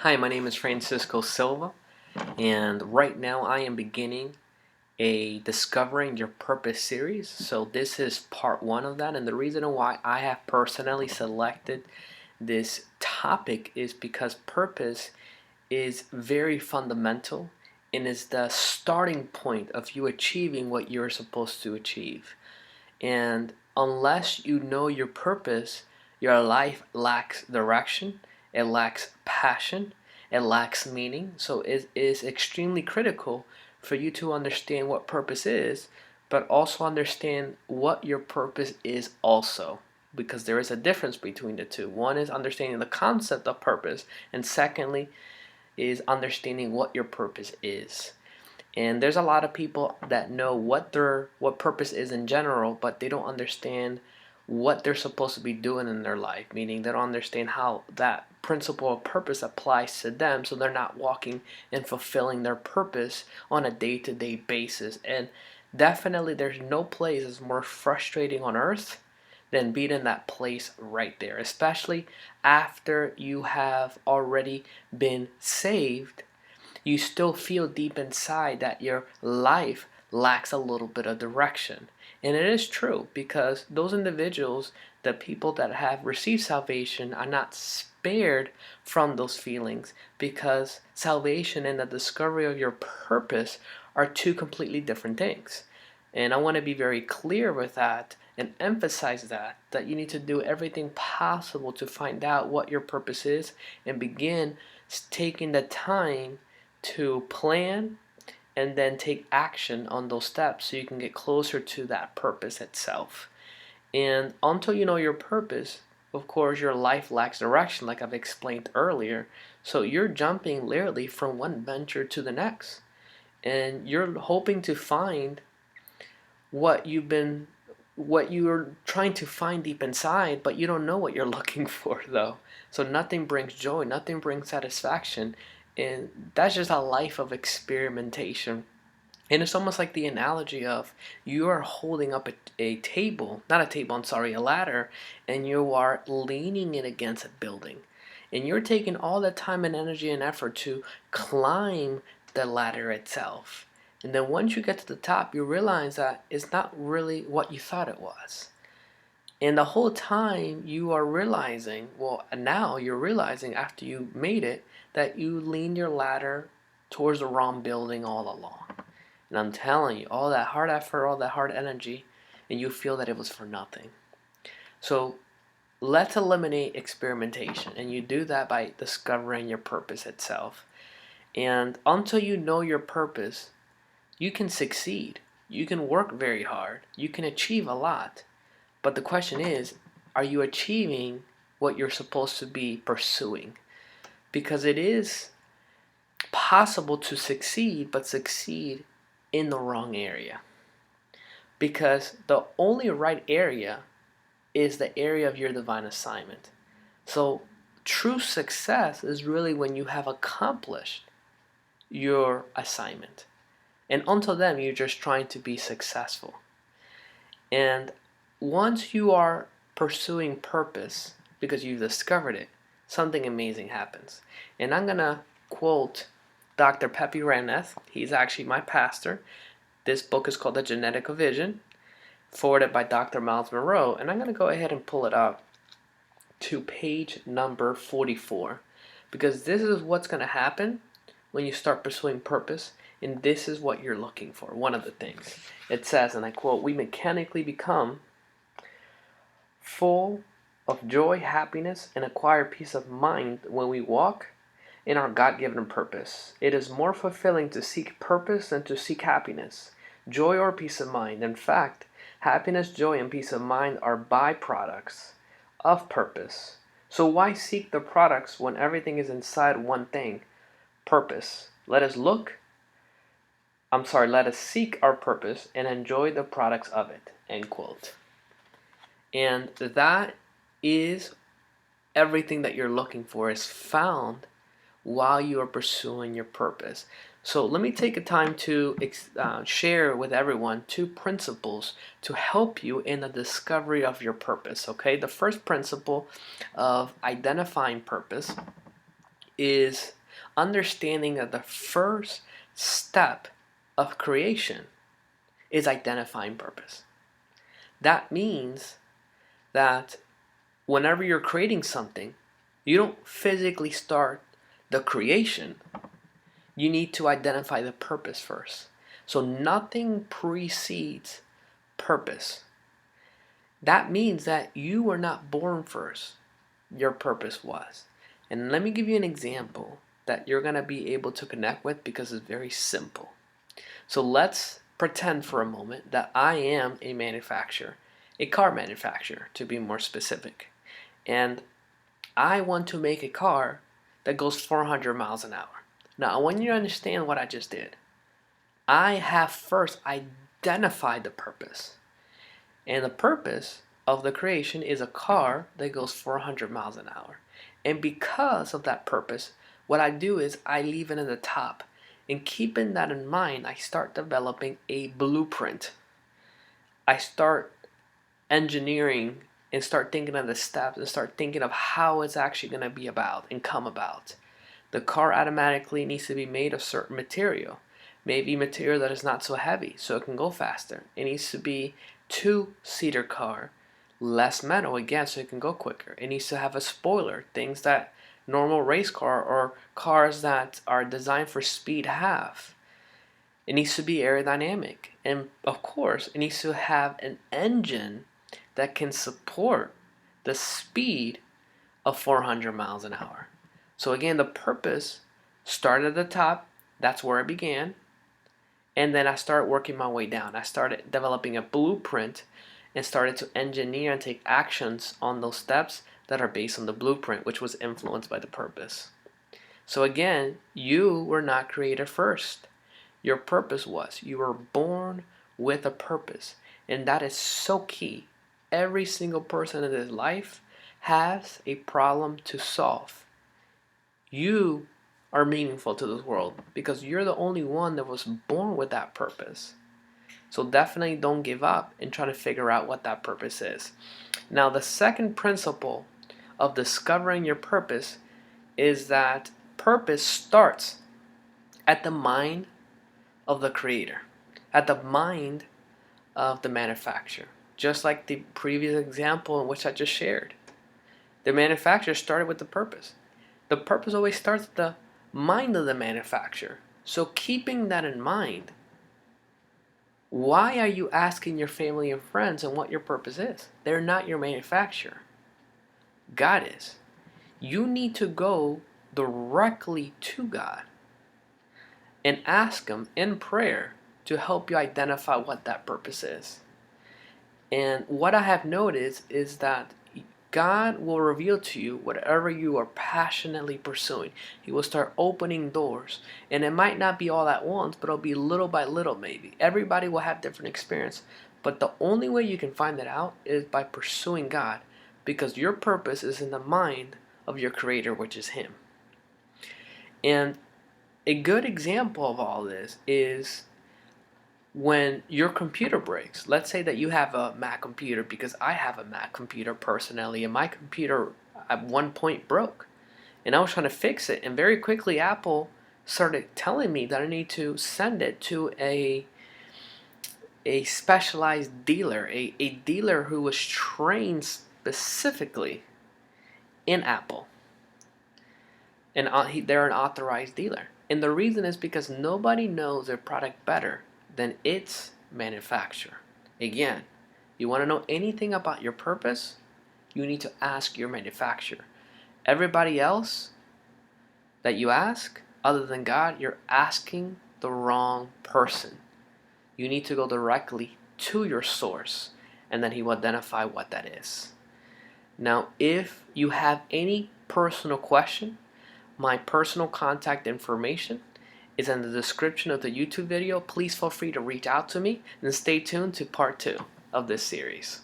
Hi, my name is Francisco Silva, and right now I am beginning a Discovering Your Purpose series. So, this is part one of that, and the reason why I have personally selected this topic is because purpose is very fundamental and is the starting point of you achieving what you're supposed to achieve. And unless you know your purpose, your life lacks direction, it lacks passion, it lacks meaning. So it is extremely critical for you to understand what purpose is, but also understand what your purpose is also. Because there is a difference between the two. One is understanding the concept of purpose, and secondly, is understanding what your purpose is. And there's a lot of people that know what purpose is in general, but they don't understand what they're supposed to be doing in their life, meaning they don't understand how that principle of purpose applies to them, so they're not walking and fulfilling their purpose on a day-to-day basis. And definitely there's no place that's more frustrating on earth than being in that place right there, especially after you have already been saved. You still feel deep inside that your life lacks a little bit of direction. And it is true because those individuals, the people that have received salvation, are not spared from those feelings, because salvation and the discovery of your purpose are two completely different things. And I want to be very clear with that and emphasize that you need to do everything possible to find out what your purpose is and begin taking the time to plan and then take action on those steps so you can get closer to that purpose itself. And until you know your purpose, of course, your life lacks direction, like I've explained earlier. So you're jumping literally from one venture to the next. And you're hoping to find what you're trying to find deep inside, but you don't know what you're looking for though. So nothing brings joy, nothing brings satisfaction, and that's just a life of experimentation. And it's almost like the analogy of you are holding up a table, not a table, I'm sorry, a ladder, and you are leaning it against a building. And you're taking all the time and energy and effort to climb the ladder itself. And then once you get to the top, you realize that it's not really what you thought it was. And the whole time you are realizing, well, now you're realizing after you made it, that you leaned your ladder towards the wrong building all along. And I'm telling you, all that hard effort, all that hard energy, and you feel that it was for nothing. So let's eliminate experimentation. And you do that by discovering your purpose itself. And until you know your purpose, you can succeed. You can work very hard. You can achieve a lot. But the question is, are you achieving what you're supposed to be pursuing? Because it is possible to succeed, but succeed in the wrong area. Because the only right area is the area of your divine assignment. So true success is really when you have accomplished your assignment. And until then, you're just trying to be successful. And once you are pursuing purpose because you've discovered it, something amazing happens. And I'm going to quote Dr. Pepe Raneth. He's actually my pastor. This book is called The Genetic Vision, forwarded by Dr. Miles Monroe. And I'm going to go ahead and pull it up to page number 44, because this is what's going to happen when you start pursuing purpose, and this is what you're looking for. One of the things it says, and I quote, "We mechanically become full of joy, happiness, and acquire peace of mind when we walk in our God-given purpose. It is more fulfilling to seek purpose than to seek happiness, joy, or peace of mind. In fact, happiness, joy, and peace of mind are byproducts of purpose. So why seek the products when everything is inside one thing, purpose? Let us seek our purpose and enjoy the products of it." End quote. And that is everything that you're looking for is found while you are pursuing your purpose. So let me take a time to share with everyone two principles to help you in the discovery of your purpose. Okay, the first principle of identifying purpose is understanding that the first step of creation is identifying purpose. That means that whenever you're creating something, you don't physically start the creation. You need to identify the purpose first. So nothing precedes purpose. That means that you were not born first. Your purpose was. And let me give you an example that you're going to be able to connect with because it's very simple. So let's pretend for a moment that I am a manufacturer, a car manufacturer to be more specific. And I want to make a car that goes 400 miles an hour. Now, I want you to understand what I just did. I have first identified the purpose. And the purpose of the creation is a car that goes 400 miles an hour. And because of that purpose, what I do is I leave it in the top. And keeping that in mind, I start developing a blueprint. I start engineering and start thinking of the steps and start thinking of how it's actually going to be about and come about. The car automatically needs to be made of certain material. Maybe material that is not so heavy so it can go faster. It needs to be two-seater car, less metal again so it can go quicker. It needs to have a spoiler, things that normal race car or cars that are designed for speed have. It needs to be aerodynamic. And of course, it needs to have an engine that can support the speed of 400 miles an hour. So again, the purpose started at the top. That's where it began. And then I started working my way down. I started developing a blueprint and started to engineer and take actions on those steps that are based on the blueprint, which was influenced by the purpose. So again, you were not created first. Your purpose was. You were born with a purpose. And that is so key. Every single person in this life has a problem to solve. You are meaningful to this world because you're the only one that was born with that purpose. So definitely don't give up in trying to figure out what that purpose is. Now, the second principle of discovering your purpose is that purpose starts at the mind of the creator, at the mind of the manufacturer. Just like the previous example in which I just shared. The manufacturer started with the purpose. The purpose always starts at the mind of the manufacturer. So keeping that in mind, why are you asking your family and friends and what your purpose is? They're not your manufacturer. God is. You need to go directly to God and ask Him in prayer to help you identify what that purpose is. And what I have noticed is that God will reveal to you whatever you are passionately pursuing. He will start opening doors. And it might not be all at once, but it'll be little by little maybe. Everybody will have different experience. But the only way you can find it out is by pursuing God. Because your purpose is in the mind of your Creator, which is Him. And a good example of all this is when your computer breaks. Let's say that you have a Mac computer, because I have a Mac computer personally, and my computer at one point broke. And I was trying to fix it, and very quickly Apple started telling me that I need to send it to a specialized dealer, a dealer who was trained specifically in Apple. And they're an authorized dealer. And the reason is because nobody knows their product better than its manufacturer. Again, you want to know anything about your purpose, you need to ask your manufacturer. Everybody else that you ask, other than God, you're asking the wrong person. You need to go directly to your source, and then He will identify what that is. Now, if you have any personal question, my personal contact information is in the description of the YouTube video. Please feel free to reach out to me and stay tuned to part 2 of this series.